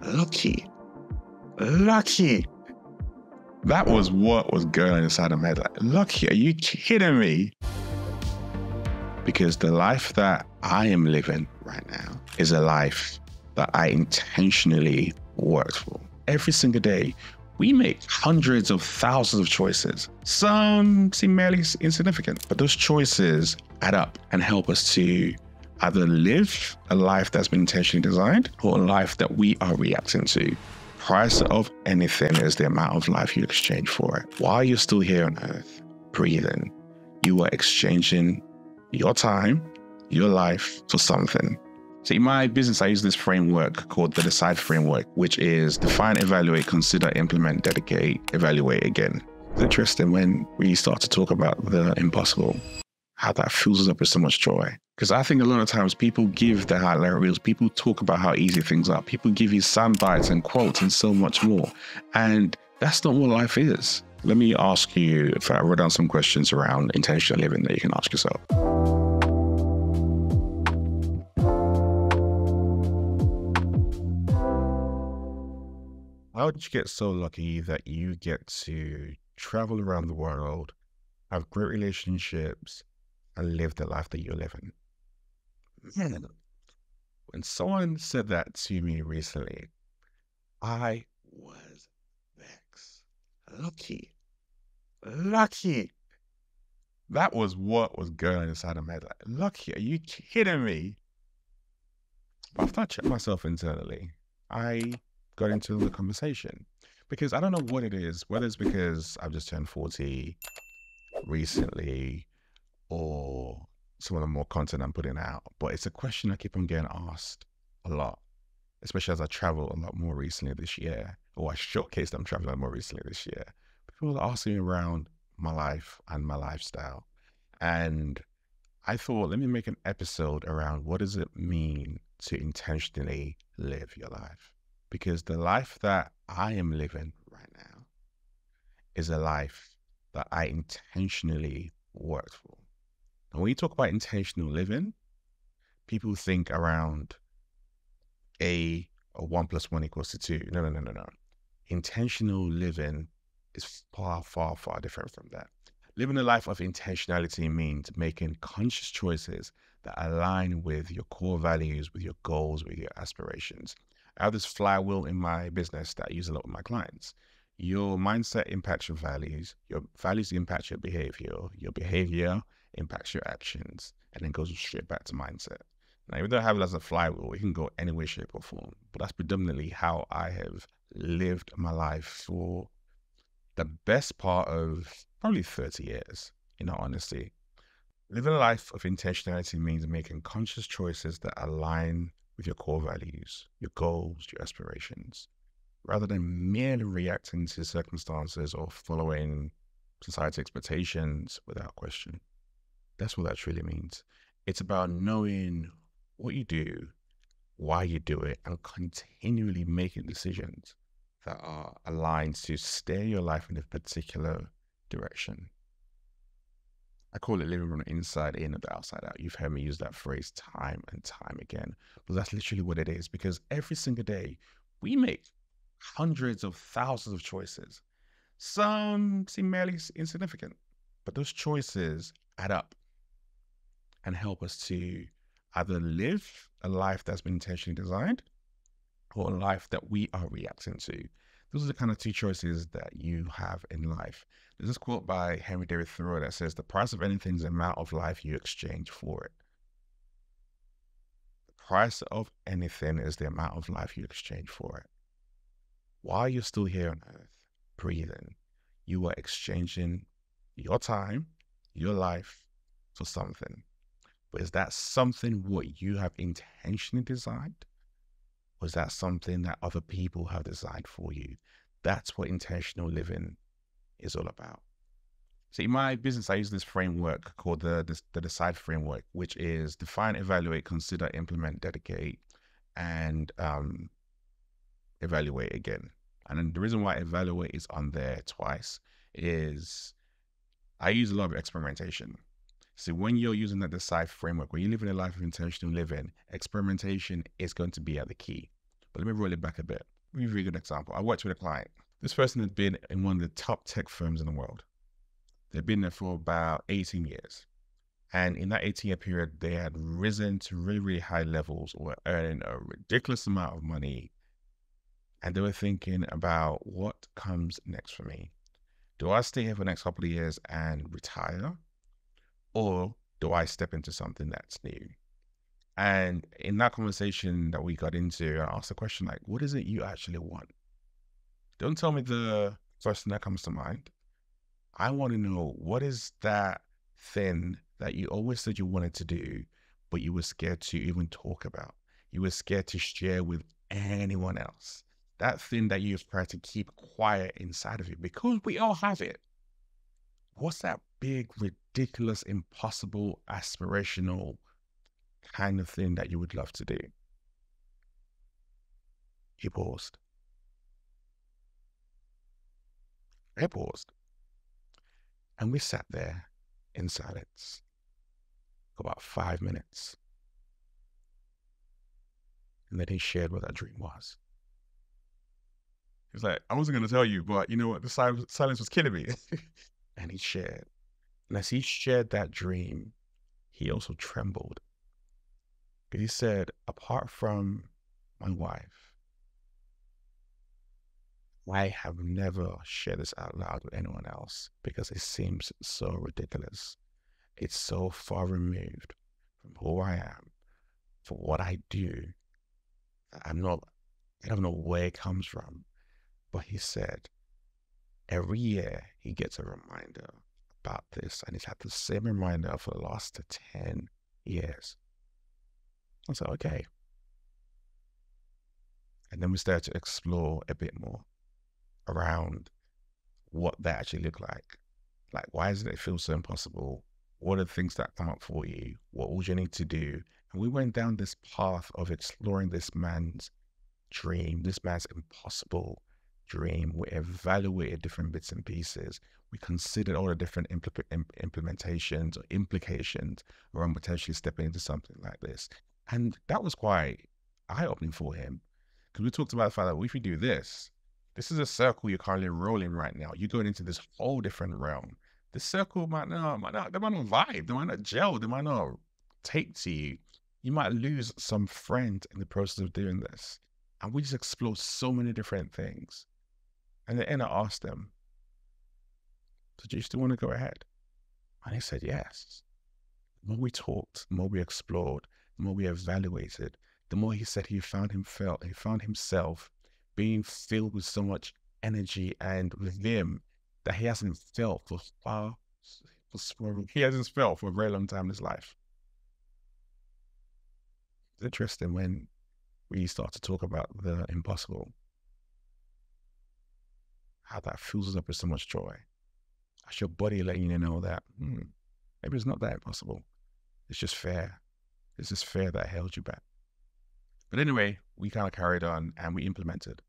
Lucky. Lucky. That was what was going on inside of my head. Like, lucky, are you kidding me? Because the life that I am living right now is a life that I intentionally worked for. Every single day, we make hundreds of thousands of choices. Some seem merely insignificant, but those choices add up and help us to either live a life that's been intentionally designed or a life that we are reacting to. Price of anything is the amount of life you exchange for it. While you're still here on earth, breathing, you are exchanging your time, your life for something. So in my business, I use this framework called the DECIDE framework, which is define, evaluate, consider, implement, dedicate, evaluate again. It's interesting when we start to talk about the impossible, how that fills us up with so much joy. Because I think a lot of times people give the highlight reels, people talk about how easy things are, people give you sound bites and quotes and so much more. And that's not what life is. Let me ask you, if I wrote down some questions around intentional living that you can ask yourself. How did you get so lucky that you get to travel around the world, have great relationships, and live the life that you're living? Man, when someone said that to me recently, I was vexed. Lucky. Lucky. That was what was going on inside of my head. Like, lucky, are you kidding me? But after I checked myself internally, I got into the conversation because I don't know what it is, whether it's because I've just turned 40 recently or some of the more content I'm putting out, but it's a question I keep on getting asked a lot, especially as I travel a lot more recently this year, or I showcased I'm traveling more recently this year. People are asking me around my life and my lifestyle. And I thought, let me make an episode around what does it mean to intentionally live your life? Because the life that I am living right now is a life that I intentionally worked for. And when you talk about intentional living, people think around a 1 + 1 = 2. No. Intentional living is far, far, far different from that. Living a life of intentionality means making conscious choices that align with your core values, with your goals, with your aspirations. I have this flywheel in my business that I use a lot with my clients. Your mindset impacts your values impact your behavior impacts your actions, and then goes straight back to mindset. Now, even though I have it as a flywheel, it can go any way, shape, or form. But that's predominantly how I have lived my life for the best part of probably 30 years, in all honesty. Living a life of intentionality means making conscious choices that align with your core values, your goals, your aspirations, rather than merely reacting to circumstances or following society expectations without question. That's what that truly means. It's about knowing what you do, why you do it, and continually making decisions that are aligned to steer your life in a particular direction. I call it living from the inside in and the outside out. You've heard me use that phrase time and time again, but that's literally what it is, because every single day we make hundreds of thousands of choices. Some seem merely insignificant, but those choices add up and help us to either live a life that's been intentionally designed or a life that we are reacting to. Those are the kind of two choices that you have in life. There's this quote by Henry David Thoreau that says, the price of anything is the amount of life you exchange for it. The price of anything is the amount of life you exchange for it. While you're still here on earth, breathing, you are exchanging your time, your life for something. But is that something what you have intentionally designed? Or is that something that other people have designed for you? That's what intentional living is all about. So in my business, I use this framework called the DECIDE framework, which is define, evaluate, consider, implement, dedicate, and evaluate again. And then the reason why evaluate is on there twice is I use a lot of experimentation. So when you're using that DECIDE framework, when you're living a life of intentional living, experimentation is going to be at the key. But let me roll it back a bit. Let me give you a good example. I worked with a client. This person had been in one of the top tech firms in the world. They'd been there for about 18 years. And in that 18-year period, they had risen to really, really high levels, or were earning a ridiculous amount of money. And they were thinking about what comes next for me. Do I stay here for the next couple of years and retire? Or do I step into something that's new? And in that conversation that we got into, I asked the question, like, what is it you actually want? Don't tell me the first thing that comes to mind. I want to know, what is that thing that you always said you wanted to do, but you were scared to even talk about? You were scared to share with anyone else. That thing that you've tried to keep quiet inside of you, because we all have it. What's that big, ridiculous, impossible, aspirational kind of thing that you would love to do? He paused. I paused. And we sat there in silence for about 5 minutes. And then he shared what that dream was. He was like, I wasn't going to tell you, but you know what? The silence was killing me. And he shared. And as he shared that dream, he also trembled. Because he said, apart from my wife, I have never shared this out loud with anyone else because it seems so ridiculous. It's so far removed from who I am, for what I do. I don't know where it comes from. But he said, every year he gets a reminder about this, and he's had the same reminder for the last 10 years. I said, okay. And then we started to explore a bit more around what that actually looked like. Like, why does it feel so impossible? What are the things that come up for you? What would you need to do? And we went down this path of exploring this man's dream, this man's impossible dream. We evaluated different bits and pieces. We considered all the different implementations or implications around potentially stepping into something like this. And that was quite eye-opening for him, because we talked about the fact that if you do this is a circle you're currently rolling right now. You're going into this whole different realm. The circle might not vibe, they might not gel, they might not take to you. You might lose some friends in the process of doing this. And we just explored so many different things. And then I asked them, so do you still want to go ahead? And he said, yes. The more we talked, the more we explored, the more we evaluated, the more he said he found himself being filled with so much energy and vim that he hasn't felt for a very long time in his life. It's interesting when we start to talk about the impossible, how that fills us up with so much joy. That's your body letting you know that maybe it's not that impossible. It's just fair. It's just fair that held you back. But anyway, we kind of carried on and we he implemented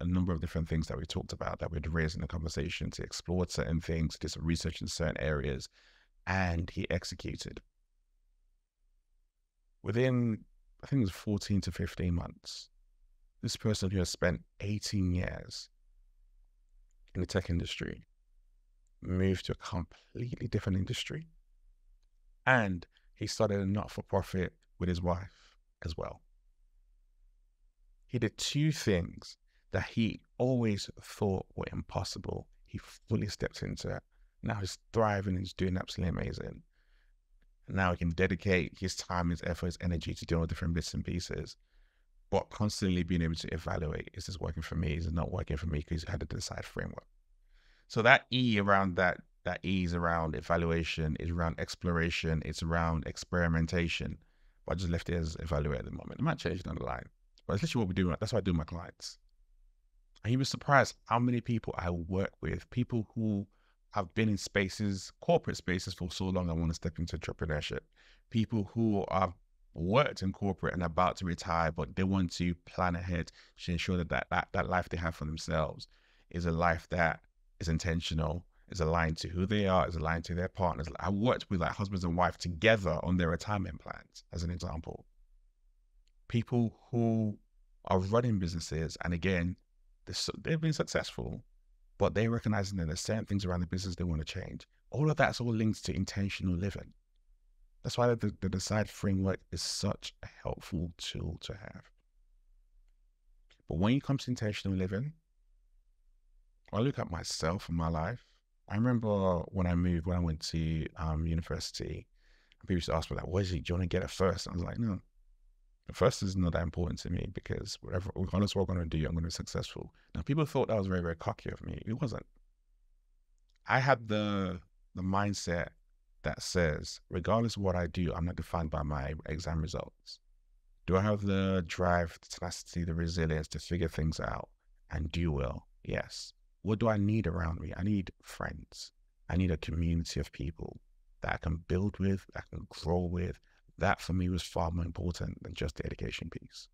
a number of different things that we talked about, that we'd raised in the conversation, to explore certain things, did some research in certain areas, and he executed. Within, I think it was 14 to 15 months, this person who has spent 18 years in the tech industry moved to a completely different industry. And he started a not-for-profit with his wife as well. He did two things that he always thought were impossible. He fully stepped into it. Now he's thriving, he's doing absolutely amazing. And now he can dedicate his time, his effort, his energy to doing different bits and pieces, but constantly being able to evaluate, is this working for me? Is it not working for me? Because he had a desired framework. So that E around that E is around evaluation, is around exploration, it's around experimentation. But I just left it as evaluate at the moment. It might change down the line. But it's literally what we do. That's what I do with my clients. And you were surprised how many people I work with, people who have been in spaces, corporate spaces for so long, I want to step into entrepreneurship. People who have worked in corporate and about to retire, but they want to plan ahead to ensure that life they have for themselves is a life that is intentional, is aligned to who they are, is aligned to their partners. I worked with like husbands and wife together on their retirement plans, as an example. people who are running businesses, and again, they've been successful, but they're recognizing that there's certain things around the business they want to change. All of that's all linked to intentional living. That's why the Decide framework is such a helpful tool to have. But when it comes to intentional living, I look at myself and my life. I remember when I went to university, and people used to ask me like, "What is it? Do you want to get it first?" And I was like, "No, the first is not that important to me because regardless of what I'm going to do, I'm going to be successful." Now, people thought that was very, very cocky of me. It wasn't. I had the mindset that says, regardless of what I do, I'm not defined by my exam results. Do I have the drive, the tenacity, the resilience to figure things out and do well? Yes. What do I need around me? I need friends. I need a community of people that I can build with, that I can grow with. That for me was far more important than just the education piece.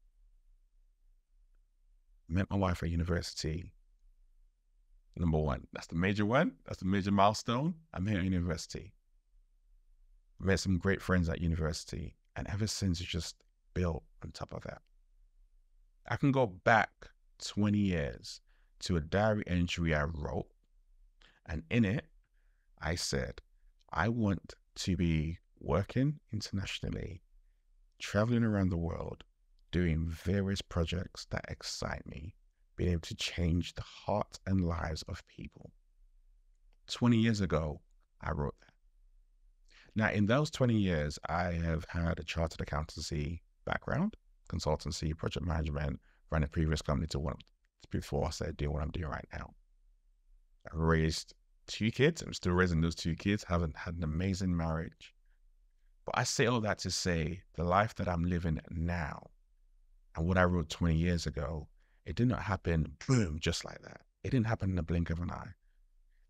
Met my wife at university. Number one, that's the major one. That's the major milestone. I met her at university. Met some great friends at university. And ever since, it's just built on top of that. I can go back 20 years to a diary entry I wrote. And in it, I said, I want to be working internationally, traveling around the world, doing various projects that excite me, being able to change the heart and lives of people. 20 years ago, I wrote that. Now, in those 20 years, I have had a chartered accountancy background, consultancy, project management, ran a previous company to one before I started doing what I'm doing right now. I raised 2 kids. I'm still raising those 2 kids. Haven't had an amazing marriage. But I say all that to say the life that I'm living now and what I wrote 20 years ago, it did not happen, boom, just like that. It didn't happen in the blink of an eye.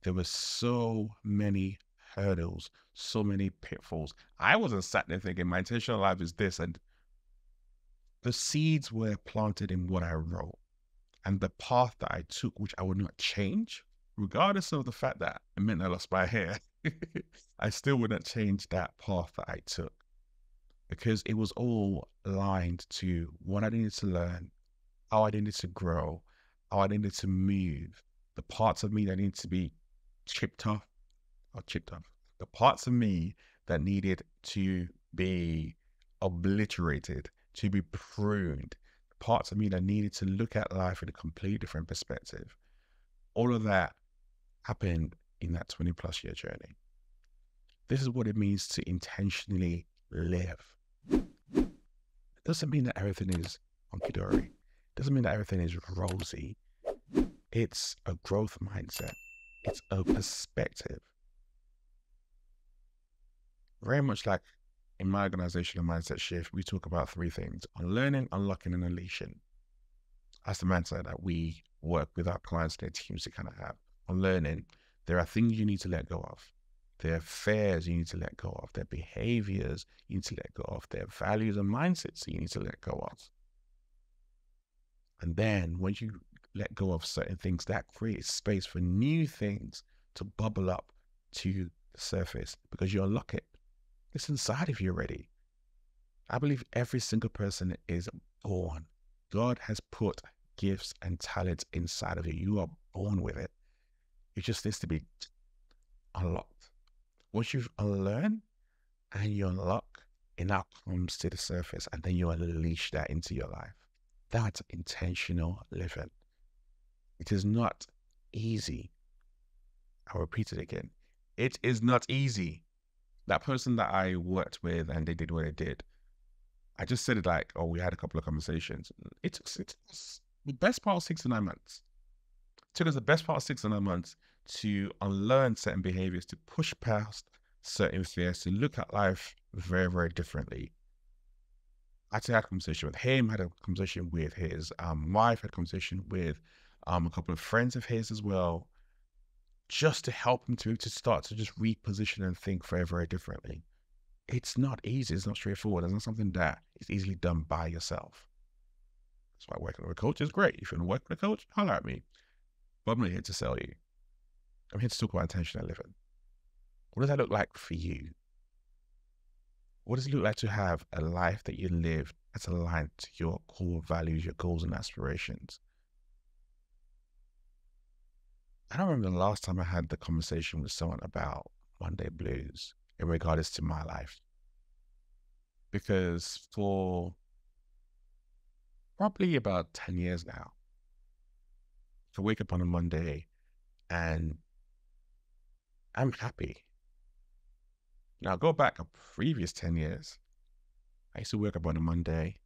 There were so many hurdles, so many pitfalls. I wasn't sat there thinking my intentional life is this, and the seeds were planted in what I wrote and the path that I took, which I would not change, regardless of the fact that it meant I lost my hair. I still wouldn't change that path that I took because it was all aligned to what I needed to learn, how I needed to grow, how I needed to move, the parts of me that needed to be chipped off, the parts of me that needed to be obliterated, to be pruned, the parts of me that needed to look at life in a completely different perspective. All of that happened in that 20 plus year journey. This is what it means to intentionally live. It doesn't mean that everything is hunky-dory. It doesn't mean that everything is rosy. It's a growth mindset. It's a perspective. Very much like in my organizational mindset shift, we talk about 3 things: unlearning, unlocking, and unleashing. That's the mindset that we work with our clients and their teams to kind of have. Unlearning, there are things you need to let go of. There are fears you need to let go of. There are behaviors you need to let go of. There are values and mindsets you need to let go of. And then when you let go of certain things, that creates space for new things to bubble up to the surface because you unlock it. It's inside of you already. I believe every single person is born. God has put gifts and talents inside of you. You are born with it. It just needs to be unlocked. Once you've unlearned and you unlock, it now comes to the surface and then you unleash that into your life. That's intentional living. It is not easy. I'll repeat it again. It is not easy. That person that I worked with and they did what they did, I just said it like, oh, we had a couple of conversations. It took the best part of 6 to 9 months. It took us the best part of 6 to 9 months to unlearn certain behaviors, to push past certain fears, to look at life very, very differently. I actually had a conversation with him, had a conversation with his wife, had a conversation with a couple of friends of his as well, just to help him to start to just reposition and think very, very differently. It's not easy. It's not straightforward. It's not something that is easily done by yourself. That's why working with a coach is great. If you want to work with a coach, holler at me. But I'm not here to sell you. I'm here to talk about intentional living. What does that look like for you? What does it look like to have a life that you live that's aligned to your core values, your goals and aspirations? I don't remember the last time I had the conversation with someone about Monday blues in regards to my life. Because for probably about 10 years now, I wake up on a Monday and I'm happy. Now go back a previous 10 years. I used to wake up on a Monday.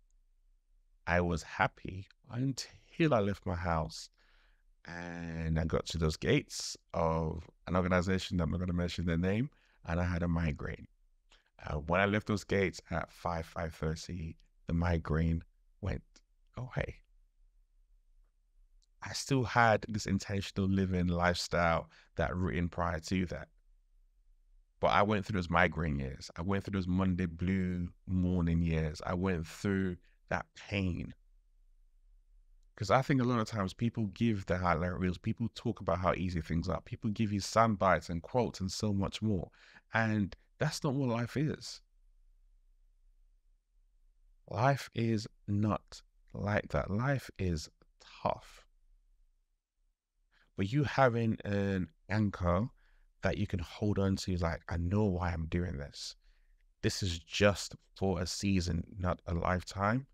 I was happy until I left my house and I got to those gates of an organization that I'm not going to mention their name, and I had a migraine. When I left those gates at 5:30, the migraine went away. I still had this intentional living lifestyle that written prior to that. But I went through those migraine years. I went through those Monday blue morning years. I went through that pain. Because I think a lot of times people give the highlight reels, people talk about how easy things are, people give you sound bites and quotes and so much more. And that's not what life is. Life is not like that. Life is tough. But you having an anchor that you can hold on to, like, I know why I'm doing this. This is just for a season, not a lifetime.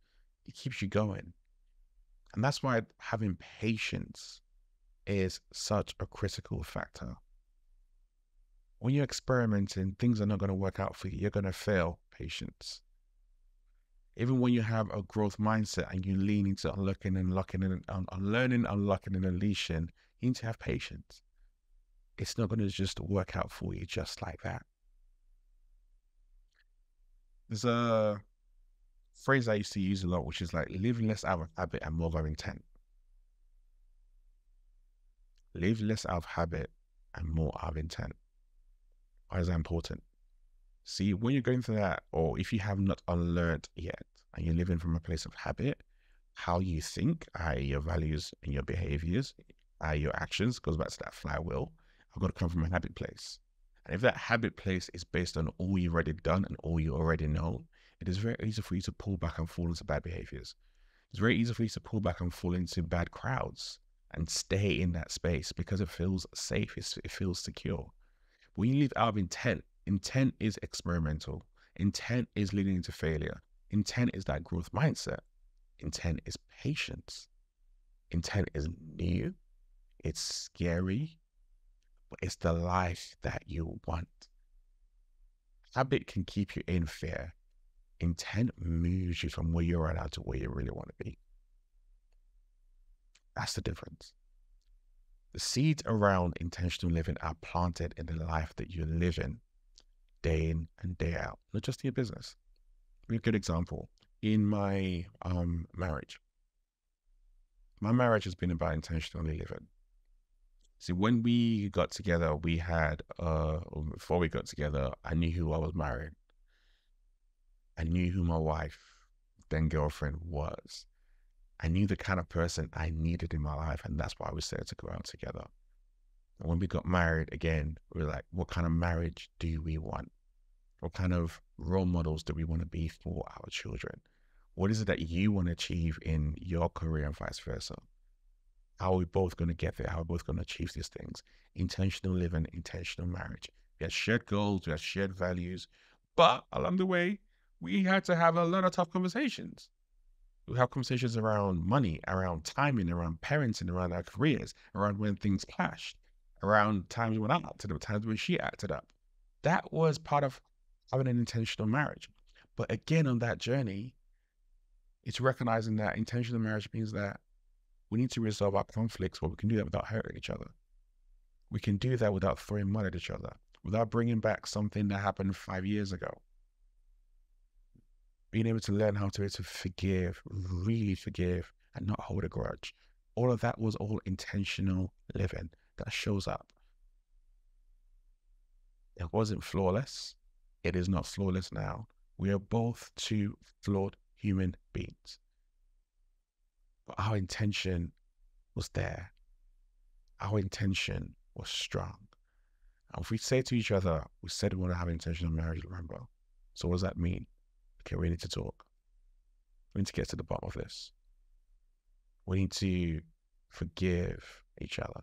It keeps you going. And that's why having patience is such a critical factor. When you're experimenting, things are not going to work out for you. You're going to fail. Patience. Even when you have a growth mindset and you lean into unlocking and unlocking and learning, unlocking and unleashing, you need to have patience. It's not going to just work out for you just like that. There's a phrase I used to use a lot, which is like, live less out of habit and more of intent. Live less out of habit and more out of intent. Why is that important? See, when you're going through that, or if you have not unlearned yet, and you're living from a place of habit, how you think, i.e. your values and your behaviors, i.e. your actions, goes back to that flywheel, I've got to come from a habit place. And if that habit place is based on all you've already done and all you already know, it is very easy for you to pull back and fall into bad behaviors. It's very easy for you to pull back and fall into bad crowds and stay in that space because it feels safe, it feels secure. When you live out of intent, intent is experimental. Intent is leading into failure. Intent is that growth mindset. Intent is patience. Intent is new. It's scary, but it's the life that you want. Habit can keep you in fear. Intent moves you from where you're at now to where you really want to be. That's the difference. The seeds around intentional living are planted in the life that you live in, day in and day out, not just in your business. A good example, in my marriage. My marriage has been about intentionally living. See, when we got together, before we got together, I knew who I was married. I knew who my wife, then girlfriend, was. I knew the kind of person I needed in my life, and that's why we started to go out together. And when we got married again, we were like, what kind of marriage do we want? What kind of role models do we want to be for our children? What is it that you want to achieve in your career and vice versa? How are we both going to get there? How are we both going to achieve these things? Intentional living, intentional marriage. We had shared goals, we had shared values, but along the way, we had to have a lot of tough conversations. We have conversations around money, around timing, around parenting, around our careers, around when things clashed, around times when I acted up, times when she acted up. That was part of having an intentional marriage. But again, on that journey, it's recognizing that intentional marriage means that we need to resolve our conflicts, but we can do that without hurting each other. We can do that without throwing mud at each other, without bringing back something that happened 5 years ago. Being able to learn how to forgive, really forgive, and not hold a grudge. All of that was all intentional living that shows up. It wasn't flawless. It is not flawless now. We are both two flawed human beings. But our intention was there. Our intention was strong. And if we say to each other, we said we want to have an intentional marriage, remember, So what does that mean? Okay, we need to talk. We need to get to the bottom of this. We need to forgive each other.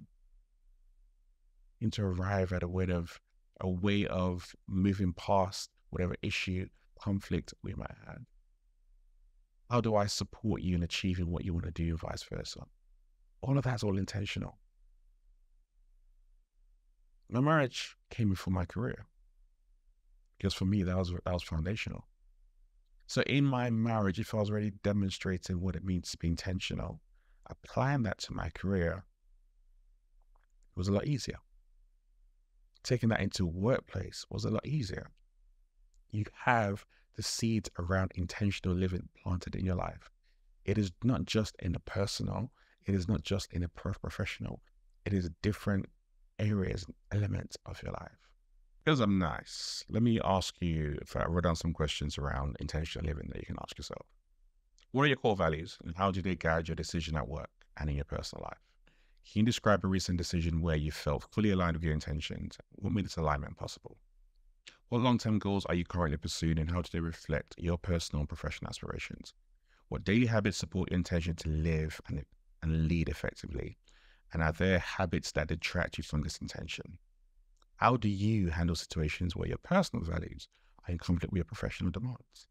We need to arrive at a way of moving past whatever issue, conflict we might have. How do I support you in achieving what you want to do, and vice versa? All of that's all intentional. My marriage came before my career, because for me that was foundational. So in my marriage, if I was already demonstrating what it means to be intentional, applying that to my career was a lot easier. Taking that into workplace was a lot easier. You have the seeds around intentional living planted in your life. It is not just in the personal, it is not just in the professional, it is different areas and elements of your life. Because I'm nice, let me ask you, if I wrote down some questions around intentional living that you can ask yourself. What are your core values and how do they guide your decision at work and in your personal life? Can you describe a recent decision where you felt fully aligned with your intentions? What made this alignment possible? What long-term goals are you currently pursuing and how do they reflect your personal and professional aspirations? What daily habits support your intention to live and lead effectively? And are there habits that detract you from this intention? How do you handle situations where your personal values are in conflict with your professional demands?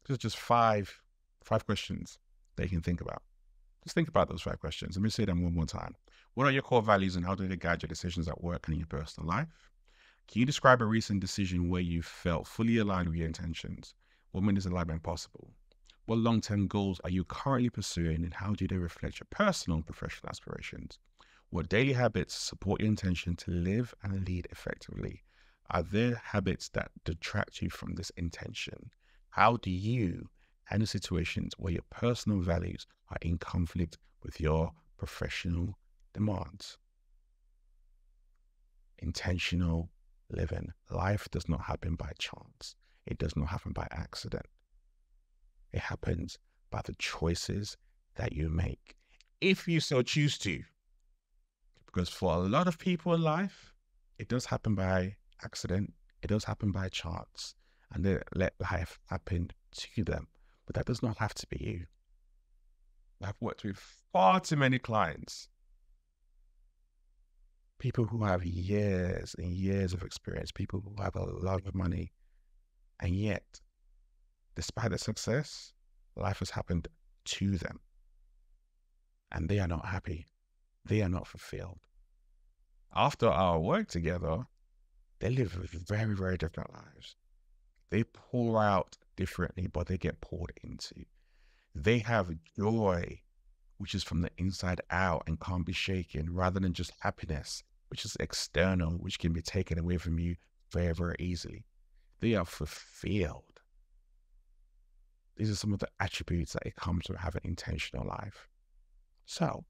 These are just five questions that you can think about. Just think about those 5 questions. Let me say them one more time. What are your core values and how do they guide your decisions at work and in your personal life? Can you describe a recent decision where you felt fully aligned with your intentions? What made this alignment possible? What long-term goals are you currently pursuing and how do they reflect your personal and professional aspirations? What daily habits support your intention to live and lead effectively? Are there habits that detract you from this intention? How do you handle situations where your personal values are in conflict with your professional demands? Intentional living. Life does not happen by chance. It does not happen by accident. It happens by the choices that you make, if you so choose to. Because for a lot of people in life, it does happen by accident. It does happen by chance. And they let life happen to them. But that does not have to be you. I've worked with far too many clients, people who have years and years of experience, people who have a lot of money, and yet, despite their success, life has happened to them. And they are not happy. They are not fulfilled. After our work together, they live very, very different lives. They pour out differently, but they get poured into. They have joy, which is from the inside out and can't be shaken, rather than just happiness, which is external, which can be taken away from you very, very easily. They are fulfilled. These are some of the attributes that it comes to having an intentional life. So,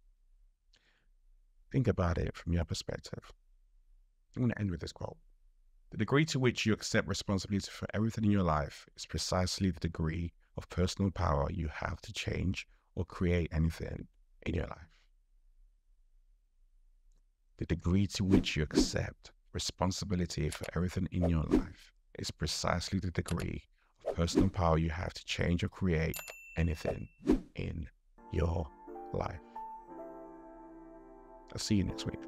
think about it from your perspective. I'm going to end with this quote. The degree to which you accept responsibility for everything in your life is precisely the degree of personal power you have to change or create anything in your life. The degree to which you accept responsibility for everything in your life is precisely the degree of personal power you have to change or create anything in your life. I'll see you next week.